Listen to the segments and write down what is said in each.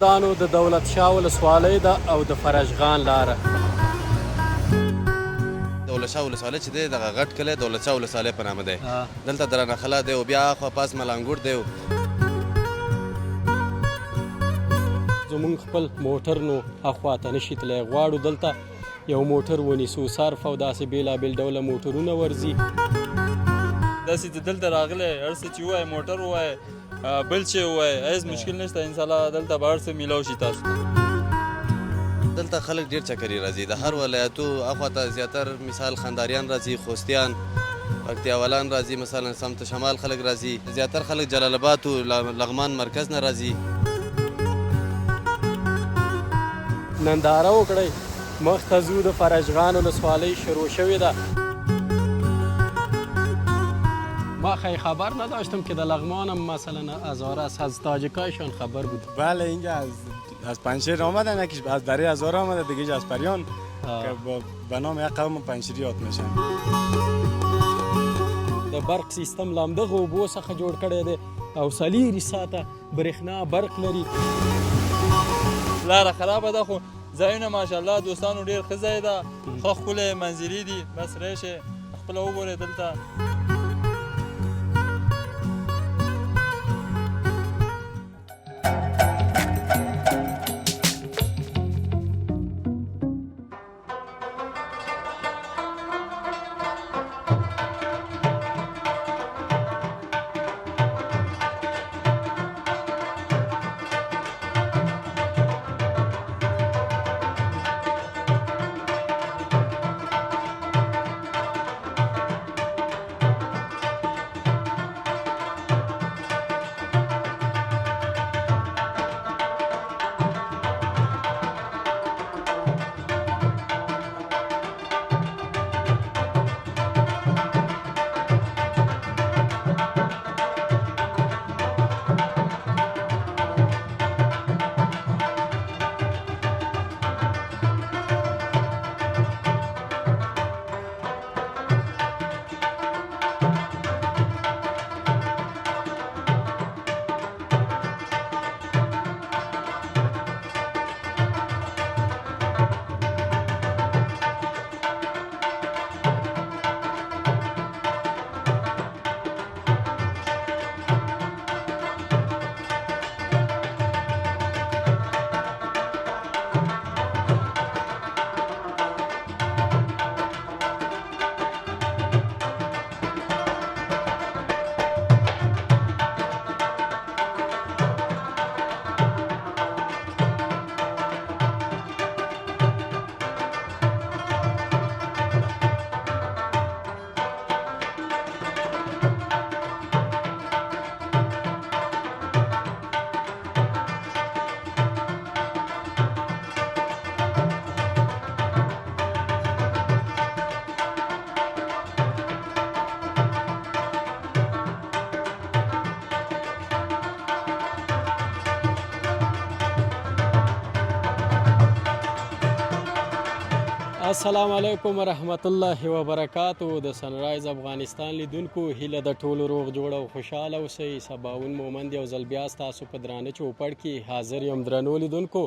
دانو د دولت شاه ولسوالۍ ده او د فرجغان لاره. دولت شاه ولسوالۍ چې دی دغه غټ کلی دولت شاه ولسوالۍ په نامه دی. دلته درنه خلا دی او بیا اخوا پاس ملانګور دی. زمونږ خپل موټر نو اخواته نشي تللی، غواړو دلته یو موټر ونیسو، صرف او داسې بېلابېل ډوله موټرونه ورځي. داسې چې دلته راغلی هر څه چې ووایه موټر ووایه بل شی ووایه هېڅ مشکل نشته، انشاءالله دلته به هر څه میلاو شي تاسو ته. دلته خلک ډېر چکري راځي د هر ولایتو اخواته زیاتر مثال خنداریان راځي، خوستیان، پکتیاوالان راځي، مثلا سمت شمال خلک راځي، زیاتر خلک جلال آباد و لغمان مرکز نه راځي. ننداره وکړئ، مخته ځو، د فرجغان ولسوالۍ شروع شوې ده. ما خیلی خبر نداشتم که در لغمان هم مثلا هزاره است، از تاجیکایشان خبر بود. بله اینجا از پنجشیر آمدن، یکیش از دره هزاره آمده، دیگه از پریان که به نام یک قوم پنجشیریات میشن. د برق سیستم له همدغه اوبو څخه جوړ کړی دی او څلېرې ساعته برېښنا برق لري. لاره خرابه ده خو ځایونه ماشاءالله دوستانو ډېر ښه ځای ده، ښه ښکلی منظرې دي، بس راشئ خپله وګورئ دلته. السلام علیکم ورحمت الله وبرکاتو. د سنرایز افغانستان لیدونکو هیله د ټولو روغ جوړ او خوشحاله اوسئ. سباوون مومند یو ځل بیا ستاسو په درانه چوپړ کې حاضر یم. درنو لیدونکو،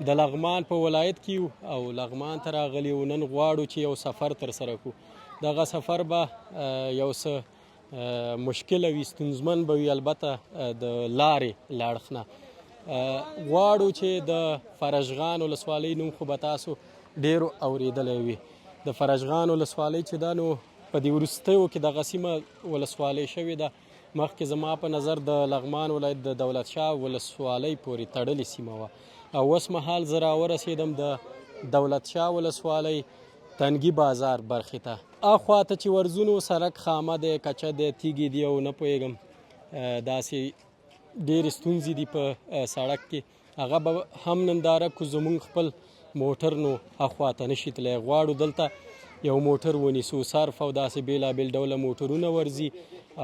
د لغمان په ولایت کې یو او لغمان ته راغلي یو. نن غواړو چې یو سفر ترسره کړو. دغه سفر به یو څه مشکل وي، ستونزمن به وي، البته د لارې له اړخ نه. غواړو چې د فرجغان ولسوالۍ نوم خو به تاسو ډېرو اورېدلی وي. د فرجغان ولسوالۍ چې دا نو په دې وروستیو کې دغه سیمه ولسوالۍ شوې ده. مخکې زما په نظر د لغمان ولایت د دولت شاه ولسوالۍ پورې تړلې سیمه وه او اوس مهال زه راورسېدم د دولت شاه ولسوالۍ تنګي بازار برخې ته. اخواته چې ورځو نو سړک خامه دی، کچه دی، تیږې دي او نه پوهېږم داسې ډېرې ستونزې دي په سړک کې. هغه به هم ننداره کړو. زمونږ خپل موټر نو اخواته نشي تللی، غواړو دلته یو موټر ونیسو، صرف او داسې بېلابېل ډوله موټرونه ورځي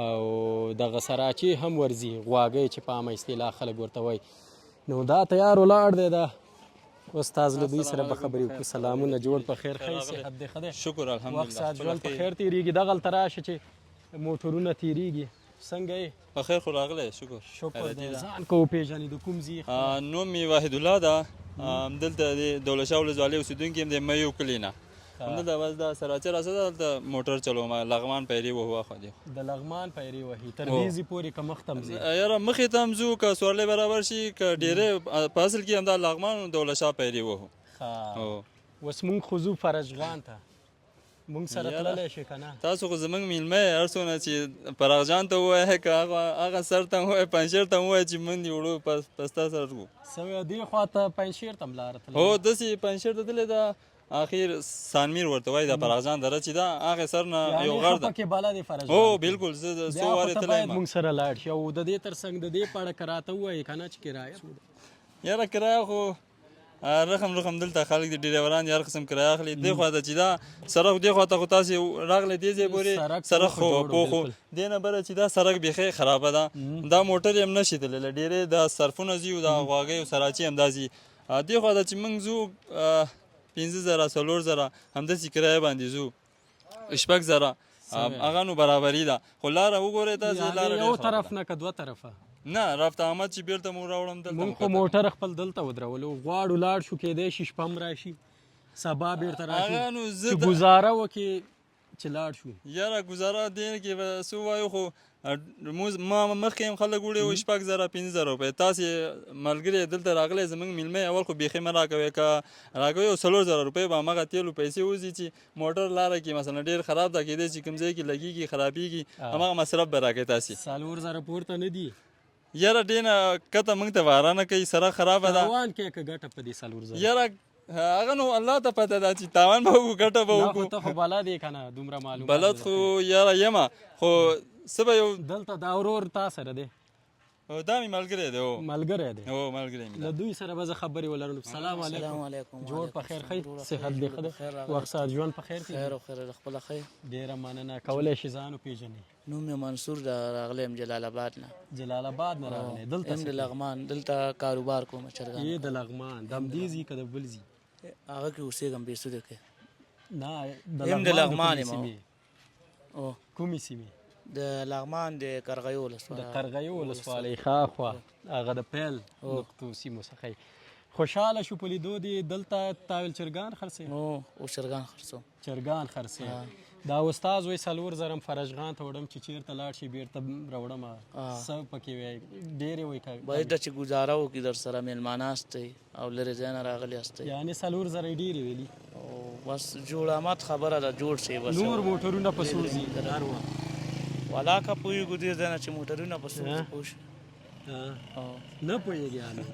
او دغه سراچې هم ورځي، غواګۍ چې په عامه اصطلاح خلک ورته وایي. نو دا تیار ولاړ دی. دا استاد له دوی سره به خبرې وکړو. سلامونه، جوړ په خیر، ښه صحت دی؟ ښه دی، شکر الحمدلله. وخت ساعت ژوند په خیر تېرېږي. دغلته راشه چې موټرونه تېرېږي، څنګه یې؟ په خیر خو راغلی شکر شکر دی. ځان که وپېژنې د کوم ځای؟ نوم مې وحید الله ده. دلته د دولت شاه ولسوالۍ اوسېدونکی یم د میو کلي نه. همدلته بس دا سراچه راسه ده، دلته موټر چلوم، لغمان پیرې وهو اخوا دی. د لغمان پیرې وهي تر دې ځي پورې که مخ ته هم ځي؟ یاره مخې ته هم ځو که سورلی برابر شي که ډېرې په اصل کې همدا لغمان دولت شاه پیرې وهو. اوس مونږ خو ځو فرجغان ته، مونږ سره تللی شي که نه؟ تاسو خو زموږ میلمه یې، هر څونه چې فرغجان ته ووایې که هغه سر ته هم ووایې پنجشیر ته هم ووایې چې موږ دې وړو په ستا سره ځو. څه دې خوا ته پنجشیر ته هم لاره تللې؟ هو داسې پنجشیر ته تللی ده، اخر سانمیر ورته وایي د فرغجان دره چې ده هغې سر نه یو غر ده. پکې بله دی فرجغان؟ هو بالکل زه څو وارې تللی یم. مونږ سره لاړ شي او د دې تر څنګ د دې په اړه که راته ووایې که نه چې کرایه یاره کرایه خو رقم دلته خلک د ډریوران هر قسم کرایه اخلي. دې خوا ته چې دا سړک دې خوا ته خو تاسې راغلی دې ځای پورې سړک خو پوخ و، دې نه بره چې دا سړک بیخي خرابه ده، دا موټر یې هم نشي تللی، ډېرې دا صرفونه ځي او دا غواګۍ او سراچې همدا ځي. دې خوا ته چې موږ ځو 50,000 4,000 همداسې کرایه باندې ځو، 6,000 هغه نو برابري ده. خو لاره وګورئ تاسې، لاره یو طرف نه که دوه طرفه؟ نه رفت آمد چې بیرته مو راوړم دلته مونږ خو موټر خپل دلته ودرولو، غواړو لاړ شو، کېدی شي شپه هم راشي، سبا بیرته راشي، چې ګزاره وکړي چې لاړ شو. یاره ګزاره دې کې به څه ووایو، خو ما مخکې هم خلک وړي وو 6,000 5,000 روپۍ. تاسې ملګري دلته راغلی زموږ میلمه یې، اول خو بیخي مه راکوئ، که راکوئ او 4,000 روپۍ به همغه تیلو پیسې وځي چې موټر لاره کې مثلا ډېر خراب ده، کېدی چې کوم ځای کې لګېږي خرابېږي، همغه مصرف به راکوئ تاسې. 4,000 پورته نه دي یاره ډېر نه کته موږ ته واره نه کوي، سړک خرابه ده. تاوان کې که ګټه په دې 4,000؟ یاره هغه نو الله ته پته ده چې تاوان به وکړو ګټه به وکړو. ته خو بلد یې که نه، دومره معلومات بلد خو یاره یمه، خو څه به یو دلته دا ورور تا سره دی؟ دا مې ملګری دی. ملګری دی؟ هو ملګری مې. له دوی سره به زه خبرې ولرم. سلام علیکم. جوړ په خیر ښه؟ صحت دې ښه ده؟ وخت ساعت ژوند په خیر کې؟ خیر او خیر خپله ښه. ډېره مننه. کولی شي ځان وپېژنې؟ نوم مې منصور ده، راغلی یم جلال آباد نه. جلال آباد نه راغلی؟ دلته یم د لغمان، دلته کاروبار کوم چرګان. یې د لغمان د همدې ځي که د بل ځي؟ هغه کې اوسېږم بېسوده کې. نه یم د لغمان یم. کومې سیمې؟ د لغمان د قرغیو ولسوالۍ. د قرغیو ولسوالۍ خاخوا هغه د پیل نقطو سیمو څخه. خوشحاله شو په لیدو دې دلته تاویل چرګان خرڅوي؟ او چرګان خرڅوم. چرګان خرڅوي. دا استاد وایي 4,000 فرجغان ته وړم چې چېرته لاړ شي بیرته راوړم، څه پکې وایي ډېرې وایي باید چې ګزاره وکړي در سره میلمانه استئ او لرې ځای نه راغلي استئ. یعنې 4,000 یې ډېرې ویلي؟ بس جوړ آمد خبره ده، جوړ شي بس. نور موټرونه په څو ځي؟ والا که پوهېږو دې ځای نه چې موټرونه په څو ځي پوه شو. نه پوهېږي یعنې؟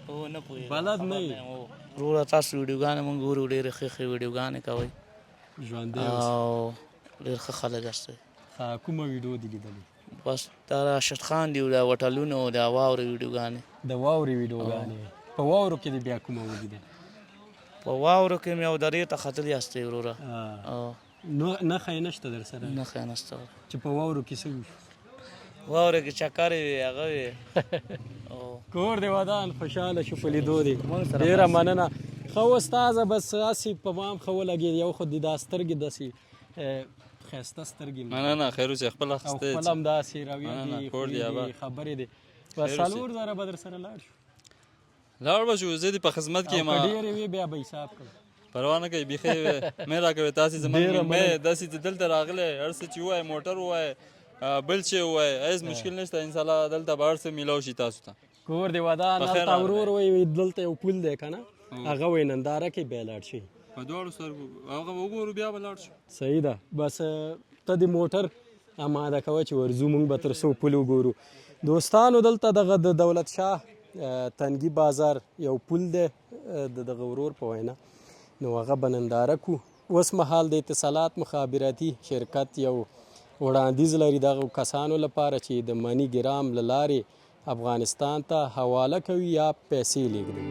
هو نه پوهېږم، بلد نه یې؟ وروره تاسو ویډیوګانې مونږ ګورو، ډېرې ښې ښې ویډیوګانې کوئ ژوندی او ډېر ښه خلک استئ. کومه ویډیو دې لیدلې؟ بس دا راشد خان دی، د وټلونو د واورې ویډیوګانې. د واورې ویډیوګانې؟ په واورو کې دې بیا کومه ولیده؟ په واورو کې مې او درې ته ختلي استئ وروره. نښه یې نشته در سره؟ نښه یې نشته چې په واورو کې څه وشو؟ واورې کې چکرې وې هغه وې. کور دې ودان، خوشحاله شو په لیدو دې، ډېره مننه. ښه استاذه، بس هسې په ما هم ښه ولګېد، یو خو دې دا سترګې داسې ښایسته سترګې مننه. خیر اوسې، خپل اخیستی او خپل هم داسې رویه دي، خبرې دي. بس 4,000 به در سره لاړ شو؟ لاړ به شو، زه دې په خدمت کې یم. که ډېرې وې بیا به حساب کړو. پروا نه کوي، بیخي مې راکوي. تاسې زموږ میلمه یې، داسې چې دلته راغلی، هر څه چې ووایې، موټر ووایې، بل شی ووایې، هېڅ مشکل نشته، انشاءالله دلته به هر څه میلاو شي تاسو ته. کور دې ودان. هلته ورور وایي دلته یو پل دی که نه، هغه وایي ننداره کې بیا لاړ شي. په دواړو سترګو هغه وګورو بیا به لاړ شو. صحیح ده. بس ته دې موټر اماده کوه چې ورځو، موږ به تر څو پل وګورو. دوستانو دلته دغه د دولت شاه تنګي بازار یو پل دی د دغه ورور په وینا، نو هغه به ننداره کو. اوس مهال د اتصالات مخابراتي شرکت یو وړاندیز لري دغه کسانو لپاره چې د منی ګرام له لارې افغانستان ته حواله کوي یا پیسې لیږدوي.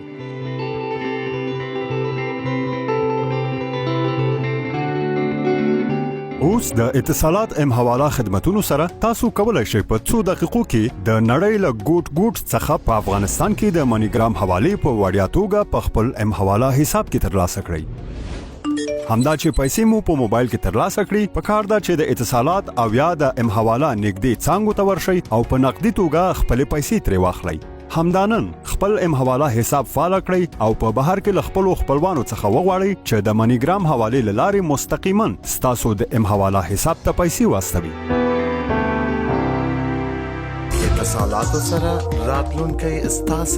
اوس د اتصالات ام حواله خدمتونو سره تاسو کولای شئ په 2 دقیقو کې د نړۍ له ګوټ څخه په افغانستان کې د منی ګرام حوالې په وړیا توګه په خپل ام حواله حساب کې ترلاسه کړئ. همدا چې پیسې مو په موبایل کې ترلاسه کړئ پکار دا چې د اتصالات او یا د ام حواله نږدې څنګه ته ورشئ او په نقدي توګه خپل پیسې ترې واخلئ. همدانن خپل ام حواله حساب فعال کړئ او په بهر کې ل خپل خپلوانو څخه وغواړئ چې د منیګرام حواله لارې مستقیما ستاسو د ام حواله حساب ته پیسې واستوي. اتصالات سره راتلونکي استاس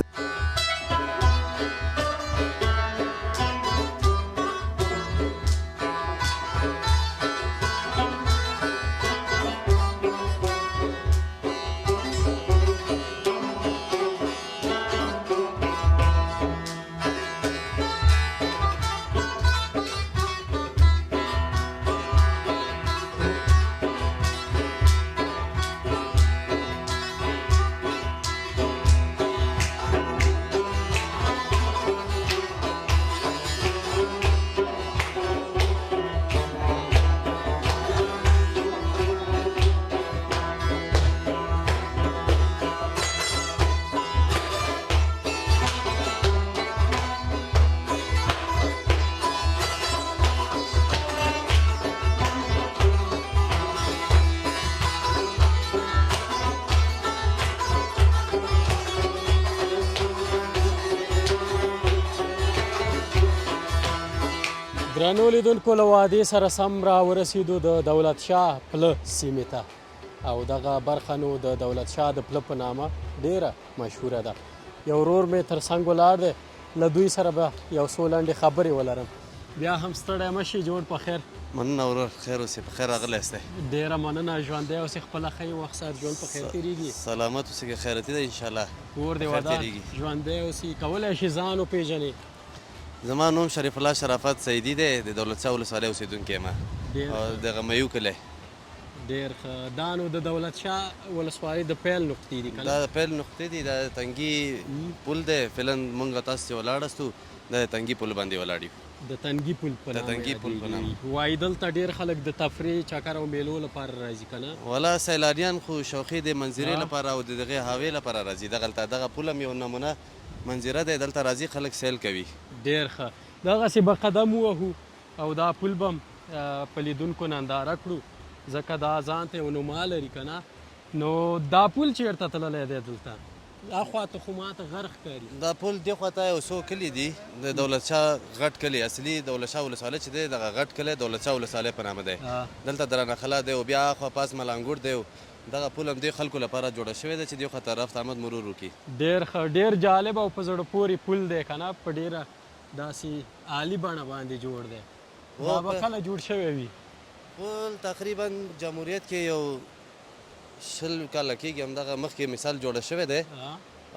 درنو لیدونکو له وعدې سره سم را ورسېدو د دولت شاه پله سیمې ته او دغه برخه نو د دولت شاه د پله په نامه ډیره مشهوره ده. یو ورور مې تر څنګ ولاړ دی، له دوی سره به یو څو لنډې خبرې ولرم. بیا هم ستړی مه شي، جوړ په خیر. مننه ورور، خیر اوسې، په خیر راغلی یاستئ. ډیره مننه، ژوندی اوسې، خپله ښه یې، وخت سره ژوند په خیر تېرېږي. سلامت اوسې، که خیرتي ده انشاءالله. کور دې ودان، ژوندی اوسې. کولی شي ځان وپېژنې؟ زما نوم شریف الله شرافت سیدي دی، د دولت شاه ولسوالۍ اوسېدونکی یم او دغه میو کلی. ډېر ښه. دا نو د دولت شاه ولسوالۍ د پیل نقطې دي که نه؟ دا د پیل نقطې دي، دا تنګي پل دی. فعلا مونږ تاسو چې ولاړاستو دا د تنګي پل باندې ولاړ یو. د تنګي پل په نامه یادېږي. وایي دلته ډېر خلک د تفریح، چکر او میلو لپاره راځي که نه؟ والا سیلاریان خو شوقي د منظرې لپاره او د دغې هوې لپاره راځي. دغه پل هم یو نمونه منظره دی، دلته راځي خلک سیل کوي. ډېر ښه. دغسې به قدم ووهو او دا پل به په لیدونکو ننداره کړو، ځکه دا ځان ته یو نما لري که نه. نو دا پل چېرته تللی دی دلته؟ دا خواته خو ماته غر ښکاري. دا پل دې خواته یو څو کلي دي، د دولت شاه غټ کلي، اصلي دولت شاه ولسوالۍ چې دی دغه غټ کلی دولت شاه ولسوالۍ په نامه دی. دلته درانه خلا دی او بیا اخوا پاس ملانګور دی. دغه پل هم دې خلکو لپاره جوړه شوې ده چې دې خواته رفت آمد مرور وکړي. ډېر ښه، ډېر جالب او په زړه پورې پل دی که نه، په ډېره داسې عالي بڼه باندې جوړ دی. دا به کله جوړ شوی وي؟ پل تقریبا جمهوریت کې یو 20 کاله کېږي، همدغه مخکې مثال جوړه شوی دی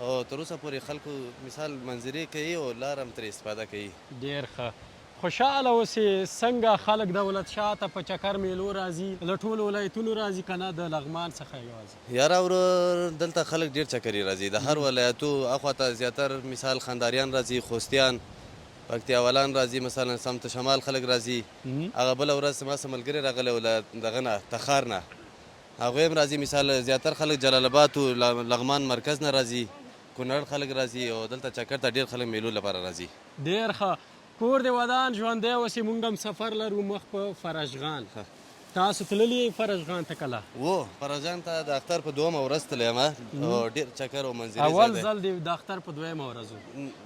او تر اوسه پورې خلکو مثال منظرې کوي او لار هم ترې استفاده کوي. ډېر ښه. خوشحاله اوسې. څنګه خلک دولت شاه ته په چکر میلو راځي؟ له ټولو ولایتونو راځي که نه د لغمان څخه یوازې؟ یاره ورور، دلته خلک ډېر چکرې راځي، د هر ولایتو اخواته زیاتر مثال خنداریان راځي، خوستیان، پکتیاوالان راځي، مثلا سمت شمال خلک راځي. هغه بله ورځ ما څه ملګري راغلی و له دغه نه تخار نه، هغوی هم راځي. مثال زیاتر خلک جلال آباد و لغمان مرکز نه راځي، کونړ خلک راځي او دلته چکر ته ډېر خلک میلو لپاره راځي. ډېر ښه. کور دې ودان، ژوندی اوسې. موږ هم سفر لرو مخ په فرشغان. تاسو تللي فرشغان ته کله؟ فرشغان ته د اختر په 2مه ورځ تللی یم او ډېر چکر او منظرې اول ځل د اختر په 2مه ورځ؟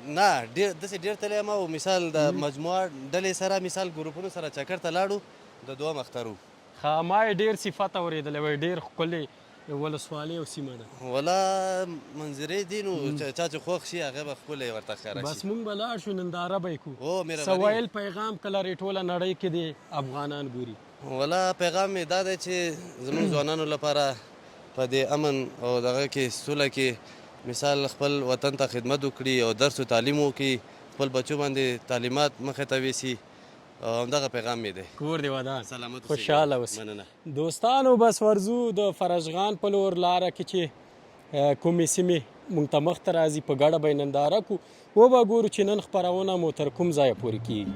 نه، داسې ډېر تللی یم او مثال د مجموعه ډلې سره مثال ګروپونو سره چکر ته لاړو د 2م اختر و. ښه. ما یې ډېر صفت اورېدلی وی، ډېر ښکلې ولسوالۍ او سیمه ده. والا منظرې دي نو چا چې خوښ شي هغه به ښکلی ورته ښکاره شي. بس موږ به لاړ شو، ننداره به یې کړو. مهرباني. څه ویل پیغام که لرې ټوله نړۍ کې د افغانان ګوري؟ والا پیغام مې دا دی چې زموږ ځوانانو لپاره په دې امن او دغه کې سوله کې مثال خپل وطن ته خدمت وکړي او درس و تعلیم وکړي، خپل بچو باندې تعلیمات مخې ته ویسي. همدغه پیغام مې دی. کور دې ودان، سلامت اوسئ. خوشحاله اوسئ. مننه. دوستانو بس ورځو د فرشغان په لور لاره کې چې کومې سیمې موږ ته مخته راځي په ګډه به یې ننداره کړو. وبه ګورو چې نن خپرونه مو تر کوم ځایه پورې کېږي.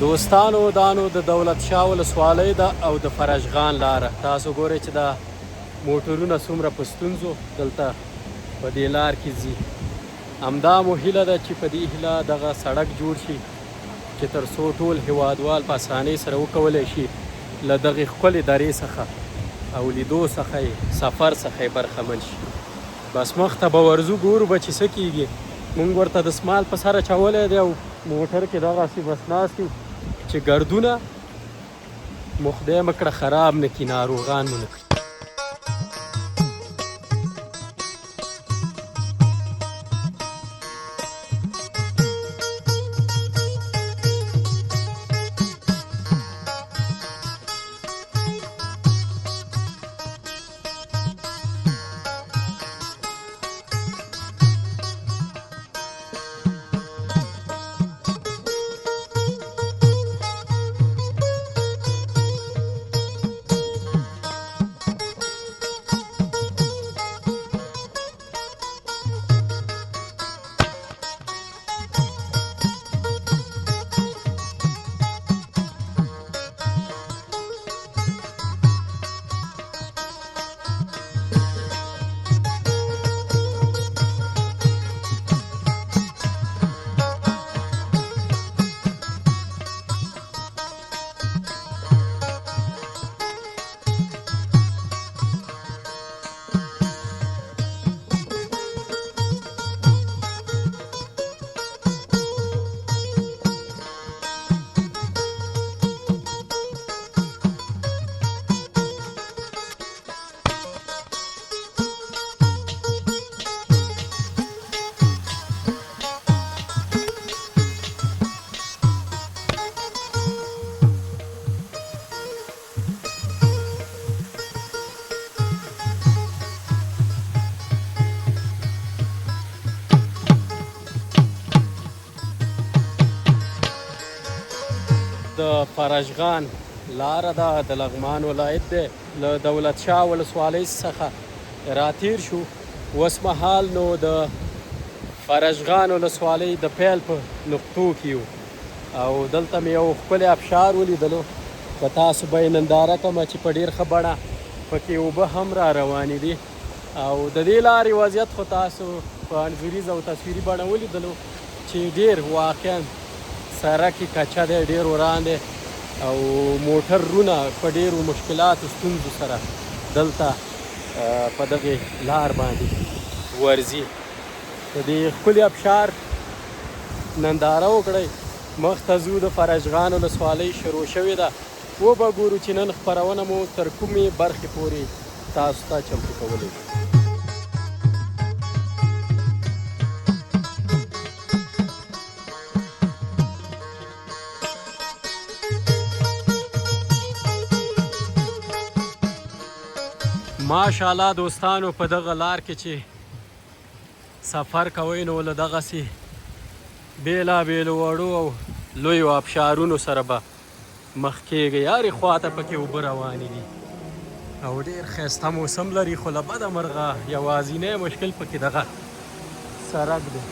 دوستانو دانو د دولت شاه ولسوالۍ ده او د فرجغان لاره تاسو ګورئ چې دا موټرونه څومره په ستونزو دلته په دې لار کې ځي. همدا مو هیله ده چې په دې هیله دغه سړک جوړ شي چې تر څو ټول هیوادوال په اسانۍ سره وکولی شي له دغې ښکلې درې څخه او لیدو څخه یې سفر څخه یې برخمن شي. بس مخ ته به ورځو ګورو به چې څه کېږي. مونږ ورته د سمال په سر اچولی دی او موټر کې دغسې بس ناست یو چې ګردونه مو خدای مه کړه خراب نه کړي، ناروغان مو نه کړي. د فرجغان لاره ده د لغمان ولایت دی له دولت شاه ولسوالۍ څخه راتیر شو. اوس مهال نو د فرجغان ولسوالۍ د پیل په نقطو کې یو او دلته مې یو ښکلی ابشار ولیدلو. په تاسو به یې ننداره کومه چې په ډېر ښه بڼه پکې اوبه هم را روانې دي او د دې لارې وضعیت خو تاسو په انځوریز او تصویري بڼه ولیدلو چې ډېر واقعا سړک یې کچه دی، ډېر وران دی او موټرونه په ډېرو مشکلاتو ستونزو سره دلته په دغې لار باندې ورځي. د دې ښکلي ابشار ننداره وکړئ. مخ ته ځو د فرجغان ولسوالۍ شروع شوې ده. وبه ګورو چې نن خپرونه مو تر کومې برخې پورې تاسو ته چمتو کولی شو. ماشاءالله دوستانو په دغه لار کې چې سفر کوئ نو له دغسې بېلابېلو وړو او لویو ابشارونو سره به مخ کېږئ. هرې خواته پکې اوبه روانې دي او ډېر ښایسته موسم لري، خو له بده مرغه یوازینی مشکل پکې دغه سړک دی.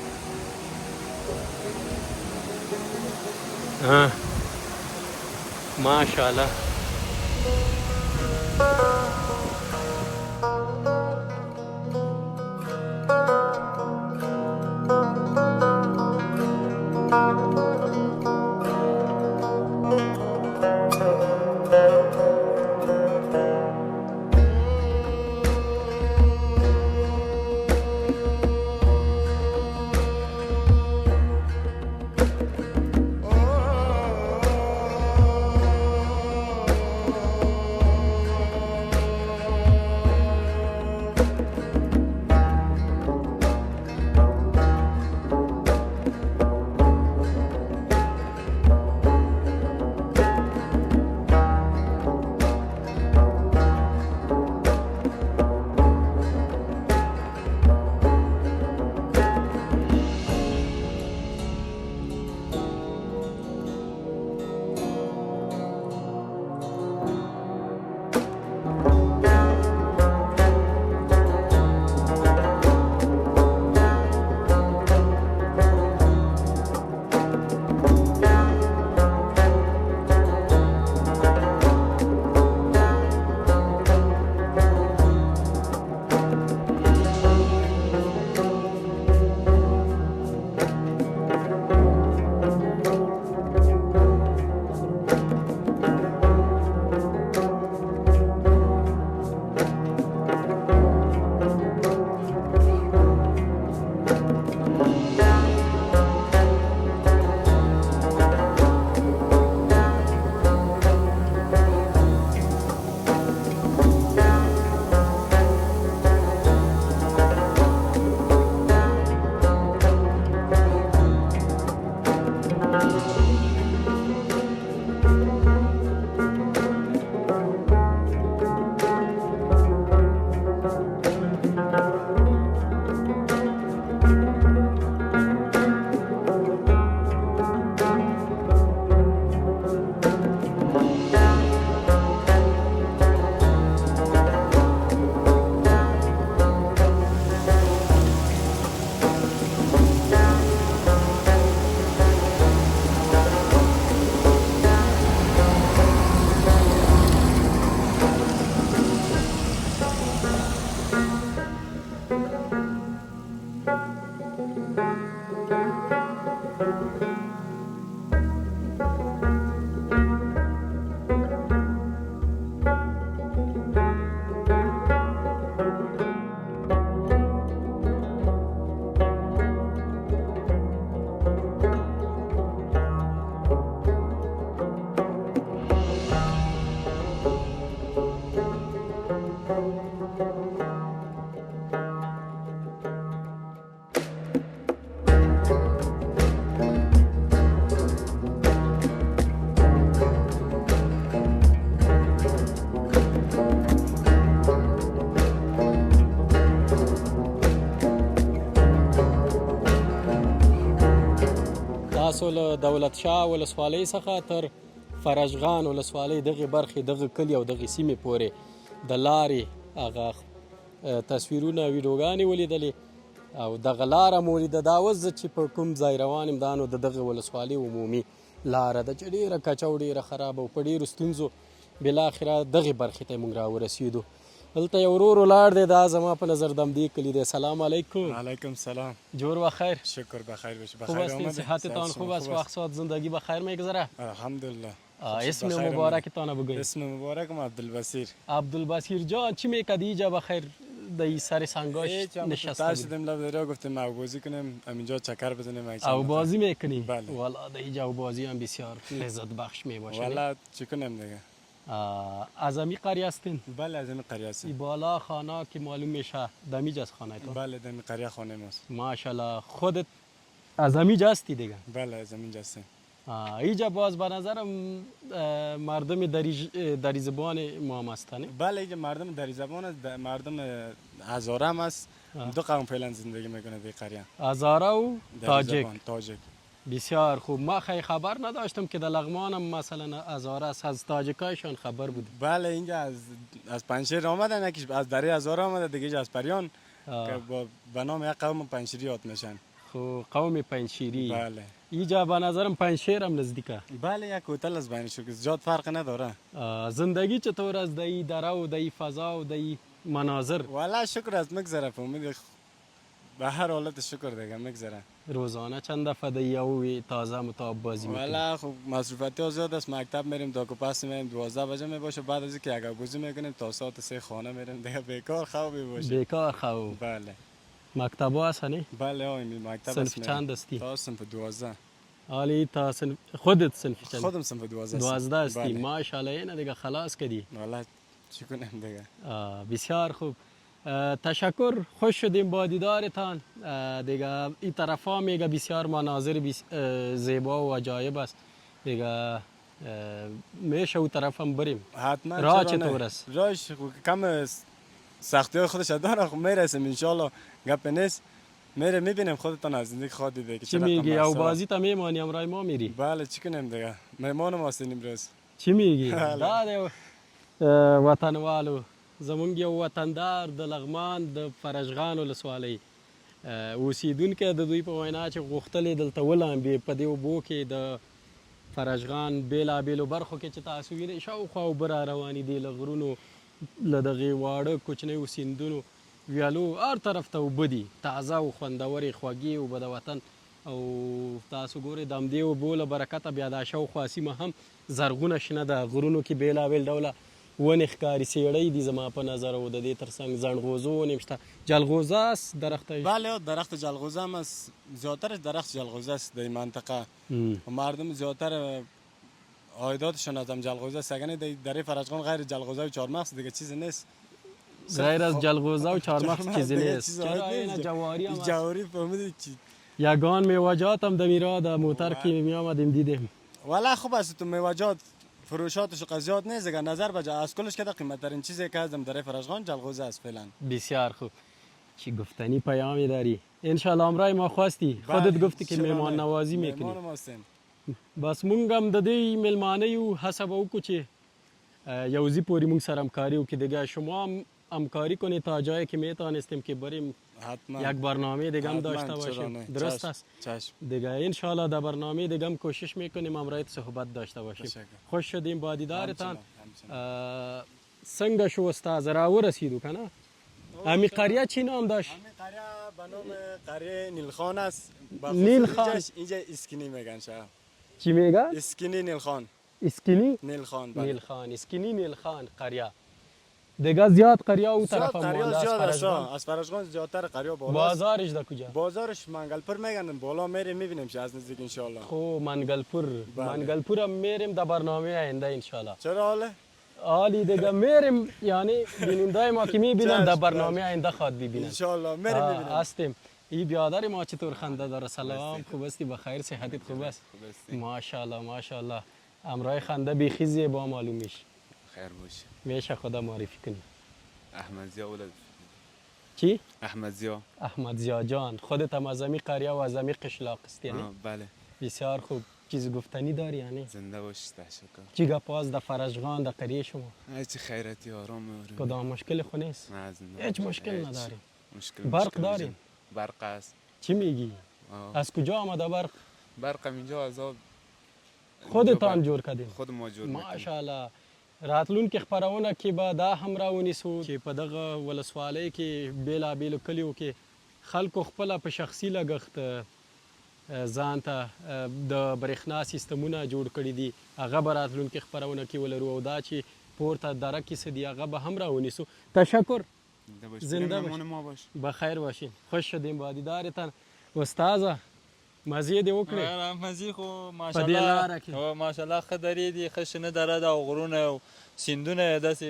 ماشاءالله تاسو له دولت شاه ولسوالۍ څخه تر فرجغان ولسوالۍ دغې برخې دغه کلي او دغې سیمې پورې د لارې هغه تصویرونه ویډیوګانې ولیدلې او دغه لاره مو ولیده. دا اوس زه چې په کوم ځای روان یم دا نو د دغه ولسوالۍ عمومي لاره ده چې ډېره کچه او ډېره خرابه او په ډېرو ستونزو بالاخره دغې برخې ته موږ راورسېدو. دلته یو ورور ولاړ دی، دا زما په نظر د همدې کلي دی. سلام علیکم. علیکم سلام. جور بخیر. شکر بخیر باشی. خوب هستین؟ صحتتان خوب است؟ وقت ساعت زندگی بخیر میگذره؟ الحمدلله. اسم مبارکتان بگویید. اسم مبارکم عبدالبصیر. عبدالبصیر جان چی میکردی اینجا بخیر در سر سنگاش نشسته بود؟ شدیم لب دریا گفتیم او بازی کنیم همینجا چکر بزنیم. او بازی میکنی؟ بله. والا در اینجا او بازی هم بسیار لذت بخش میباشه. والا چی کنیم دیگه. از امی قریه هستین؟ بله از امی قریه هستیم. این بالا خانه که معلوم میشه دمیج از خانه تو؟ بله دمی قریه خانه ماست. ماشاءالله. خودت از امیج هستی دیگه؟ بله از امیج هستیم. اینجا باز به نظرم مردم دری زبان ما هم هستن. بله اینجا مردم دری زبان است، مردم هزاره هم است. دو قوم فعلا زندگی میکنه در قریه. هزاره و تاجک. تاجک. بسیار خوب. ما خیلی خبر نداشتم که در لغمان هم مثلا هزاره است، از تاجکایشان خبر بود. بله اینجا از پنجشیر آمدن، یکیش از دره هزاره آمده، دیگه از پریان که به نام یک قوم پنجشیری یاد میشن. خب قوم پنجشیری. بله. اینجا به نظرم پنجشیر هم نزدیکه. بله یک هتل از بینشون که زیاد فرق نداره. زندگی چطور از دایی دره و دایی فضا و دایی مناظر؟ والا شکر از مگذره، امید به هر حالت شکر دیگه مگذره. روزانه چند دفعه دایی او تازه متعب بازی میکنی؟ والا خب مصروفاتی ها زیاد است. مکتب میریم داکو پس میریم 12 بجه میباشه، بعد از اینکه اگر بازی میکنیم تا ساعت 3 خانه میریم دیگه. بیکار خواب میباشه. بیکار خواب. بله. مکتب ها هست نه؟ بله آمی مکتب صنف چند هستی؟ تا صنف 12. حالی تا خودت صنف چند؟ خودم صنف 12 12 هستی. ماشاءالله اینه دیگه خلاص کردی. والا چی کنم دیگه. بسیار خوب. تشکر. خوش شدیم با دیدارتان. دیگه این طرفا میگه بسیار مناظر زیبا و عجایب است دیگه. میشه او طرف هم بریم. حتما. راه چطور است؟ راهش کم سختی های خودش داره، خب میرسیم ان شاء الله. گپ نیست. میره میبینیم خودتان از زندگی خود دیگه. چی میگی؟ او بازی تا میمانی امرای ما میری؟ بله چی کنیم دیگه. مهمان ما هستیم امروز. چی میگی؟ دا وطن والو زمونږ یو وطندار د لغمان د فرجغان ولسوالۍ اوسیدونکی د دوی په وینا چې غوښتل دلته ولامبي په دې اوبو کې د فرجغان بیلابیلو برخو کې چې تاسو وینئ شاوخوا اوبه را روانې دي له غرونو له دغې واړه کوچنیو سیندونو ویالو هر طرف ته اوبه دي تازه او خوندورې خوږې اوبه د وطن. او تاسو ګورئ د همدې اوبو له برکته بیا دا شاوخوا سیمه هم زرغونه شنه ده. غرونو کې بیلابیل ډوله ونې ښکاري، څېړۍ دي زما په نظر او د دې ترڅنګ زنډغوزو ونې هم شته. جلغوزه است درخت؟ بله درخت جلغوزه هم است. زیادترش درخت جلغوزه است در این منطقه. مردم زیادتر عایداتشون از هم جلغوزه است. اگر در فرجغان غیر جلغوزه و چهارمغز دیگه چیزی نیست. غیر از جلغوزه و چهارمغز چیزی نیست. چرا این جواری هم است؟ جواری فهمیدی چی؟ یگان میوه‌جات هم در میرا در موتر که میآمدیم دیدیم. والا خوب است تو میوه‌جات فروشاتش قضیات نیست دیگه. نظر به از کلش که قیمت ترین چیزی که ازم در فرجغان جلغوزه است فعلا. بسیار خوب. چی گفتنی پیامی داری؟ ان شاء الله امرای ما خواستی خودت گفتی که مهمان نوازی میکنی. مهمان ما هستیم. بس مونږ هم د دې ملمانه یو حسب وکړو چې یو ځی پوری مونږ سره همکاری وکړي دیگه. شما هم همکاری کنید تا جایی که میتونستیم که بریم حتما یک برنامه دیگه هم داشته باشیم. درست است دیگه. ان شاء الله در برنامه دیگه هم کوشش میکنیم امرایت صحبت داشته باشیم. خوش شدیم با دیدارتان. څنګه شو استاد را ورسیدو کنه؟ امی قریه چی نام داشت؟ قریه به نام قریه نیلخان است. نیلخان. اینجا اسکینی میگن شهر. چی میگن؟ اسکینی نیلخان. اسکینی نیلخان. نیلخان. اسکینی نیلخان قریه. دیگه زیاد قریه او طرف زیاد قریه زیاد است. از فرشگان زیادتر قریه بالا. بازارش در کجا؟ بازارش منگلپور میگن. بالا میریم میبینیم از نزدیک ان شاء الله. خو منگلپور هم میریم در برنامه آینده ان شاء الله. چرا حاله؟ عالی دیگه میریم، یعنی بیننده ما که میبینن در برنامه آینده خواد ببینن ان شاء الله میریم میبینیم. هستیم. این بیادر ما چطور خنده داره؟ سلام، خوب هستی؟ بخیر، صحتت خوب است؟ ماشاءالله ماشاءالله. امرای خنده بیخیزی با معلوم میشه. خیر باشه. میشه خدا معرفی کنی. احمد ضیا ولد. چی؟ احمد ضیا. احمد ضیا جان، خودت هم از امی قریه و از امی قشلاق است یعنی؟ بله. بسیار خوب. چیز گفتنی داری یعنی؟ زنده باشی، تشکر. چی گپاز در فرشگان در قریه شما؟ هیچ خیرتی آرام می‌آوریم. کدام مشکل خو نیست؟ نه زنده. هیچ مشکل نداریم. مشکل برق داریم؟ برق است. چی میگی؟ از کجا آمده برق؟ برق اینجا از خودتان جور کردین؟ خود ما جور میکنیم. ماشاءالله. راتلونکي خپرونه کې به دا هم راونیسو چې په دغه ولسوالۍ کې بیلابیلو کلیو کې خلکو خپله په شخصي لګښت ځان ته د برېښنا سیستمونه جوړ کړي دي، هغه به راتلونکي خپرونه کې ولرو، او دا چې پورته دره کې څه دي هغه به هم راونیسو. تشکر. زنده باش. بخیر باشین. خوش شدیم با دیدارتان. استاذه مزې دې وکړې؟ مزې خو په دې لاره کې ماشاءالله ښه درې دي، ښه شنه دره ده او غرونه او سیندونه یې داسې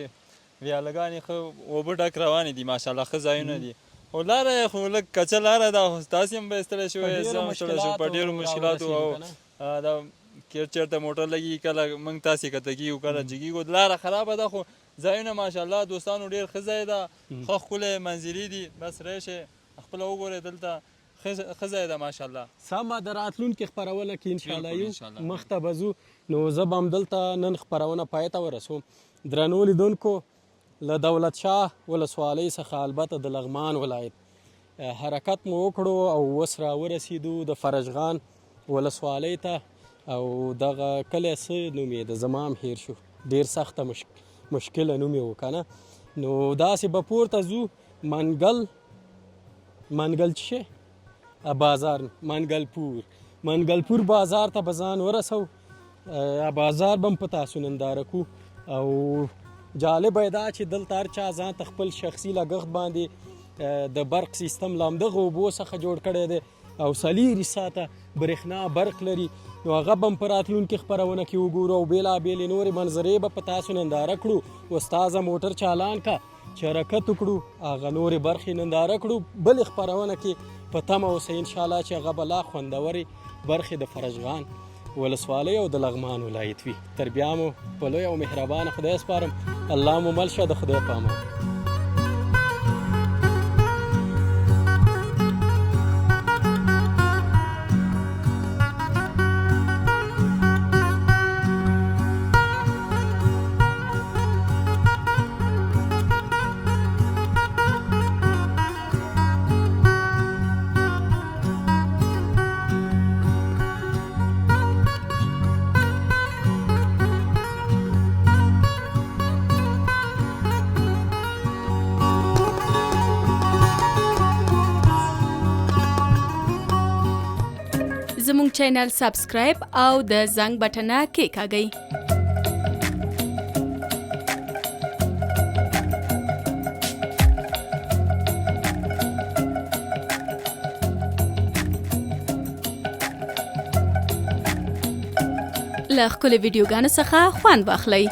ویالهګانې ښه اوبه ډک روانې دي، ماشاءالله ښه ځایونه دي. خو لاره یې خو لږ کچه لاره ده، خو تاسې هم به ستړی شوی، زه هم ستړی شوم په ډېرو مشکلاتو. او دا چېرته موټر لګي، کله موږ تاسې کته کېږو، کله جګېږو، لاره خرابه ده، خو ځایونه ماشاءالله دوستانو ډېر ښه ځای ده، ښه ښکلی منظرې دي. بس راشئ خپله وګورئ دلته ښه ځای ده ماشاءالله. سمه د راتلونکي خپرونه کې انشاءالله یو مخته به ځو. نو زه به همدلته نن خپرونه پای ته ورسوم. درنو لیدونکو، له دولت شاه ولسوالۍ څخه البته د لغمان ولایت حرکت مو وکړو او اوس راورسېدو د فرشغان ولسوالۍ ته، او دغه کلی څه نوم یې د زما هم هیر شو، ډېر سخته مشکله نوم یې و که نه. نو داسې به پورته ځو. منګل څه شی؟ بازار منګلپور بازار ته به ځان ورسو. بازار به هم په تاسو ننداره کو. او جالبه یې دا چې دلته هر چا ځان ته خپل شخصي لګښت باندې د برق سیستم له همدغه اوبو څخه جوړ کړی دی، او 4 ساعته برېښنا برق لري. نو هغه به هم په راتلونکي خپرونه کې وګورو او بېلابېلې نورې منظرې به په تاسو ننداره کړو. استاذه موټر چالان که چې حرکت وکړو، هغه نورې برخې ننداره کړو. بلې خپرونه کې په تمه اوسئ انشاءالله چې هغه به لا خوندورې برخې د فرشغان ولسوالۍ او د لغمان ولایت وي. تر بیا مو په لوی او مهربانه خدای سپارم. الله مو مل شه. د خدای په امان. زموږ چینل سبسکرایب او د زنګ بټنه کېکاږئ. له ښکلو ویډیوګانو څخه خوند واخلئ.